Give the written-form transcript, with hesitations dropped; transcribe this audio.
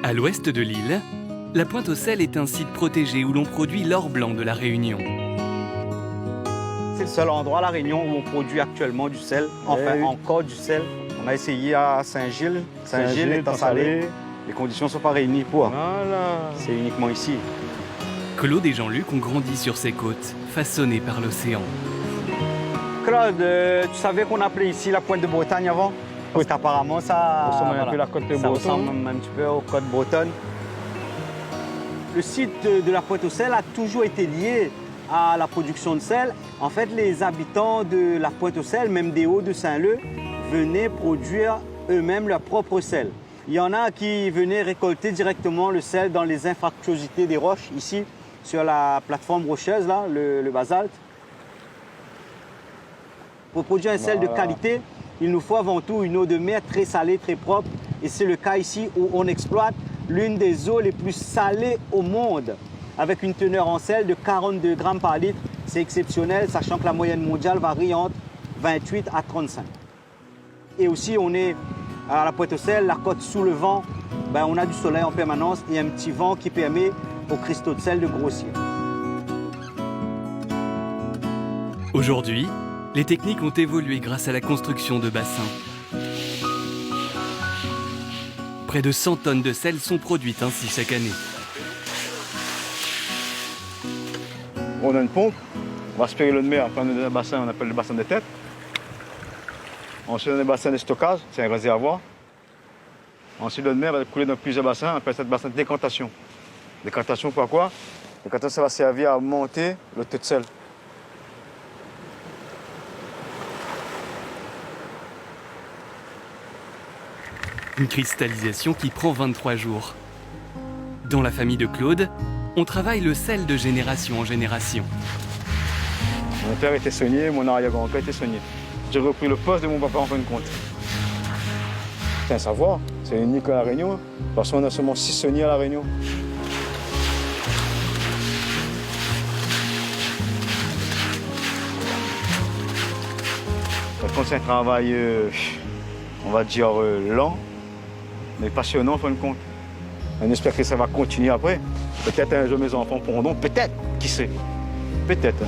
À l'ouest de l'île, la Pointe aux Sels est un site protégé où l'on produit l'or blanc de la Réunion. C'est le seul endroit à La Réunion où on produit actuellement du sel, enfin encore du sel. On a essayé à Saint-Gilles. Saint-Gilles étant salé, les conditions ne sont pas réunies pour. Voilà. C'est uniquement ici. Claude et Jean-Luc ont grandi sur ces côtes, façonnées par l'océan. Claude, tu savais qu'on appelait ici la Pointe de Bretagne avant? Parce qu'apparemment, ça ressemble un peu à la côte de ça Breton. ressemble un petit peu aux côtes bretonnes. Le site de la Pointe aux Sels a toujours été lié à la production de sel. En fait, les habitants de la Pointe aux Sels, même des Hauts de Saint-Leu, venaient produire eux-mêmes leur propre sel. Il y en a qui venaient récolter directement le sel dans les infractuosités des roches, ici, sur la plateforme rocheuse, là, le basalte. Pour produire un sel de qualité, il nous faut avant tout une eau de mer très salée, très propre. Et c'est le cas ici où on exploite l'une des eaux les plus salées au monde, avec une teneur en sel de 42 grammes par litre. C'est exceptionnel, sachant que la moyenne mondiale varie entre 28 à 35. Et aussi, on est à la Pointe aux Sels, la côte sous le vent, on a du soleil en permanence et un petit vent qui permet aux cristaux de sel de grossir. Aujourd'hui, les techniques ont évolué grâce à la construction de bassins. Près de 100 tonnes de sel sont produites ainsi chaque année. On a une pompe, on va aspirer l'eau de mer, après on a un bassin, on appelle le bassin de tête. Ensuite on a un bassin de stockage, c'est un réservoir. Ensuite l'eau de mer va couler dans plusieurs bassins, on appelle ça le bassin de décantation. Décantation pourquoi? Décantation ça va servir à monter le taux de sel. Une cristallisation qui prend 23 jours. Dans la famille de Claude, on travaille le sel de génération en génération. Mon père était saunier, mon arrière-grand-père était saunier. J'ai repris le poste de mon papa en fin de compte. C'est un savoir, c'est unique à La Réunion, parce qu'on a seulement 6 sauniers à La Réunion. Par contre, c'est un travail, on va dire, lent, mais passionnant en fin de compte. On espère que ça va continuer après. Peut-être un jour mes enfants pourront, peut-être, qui sait, peut-être.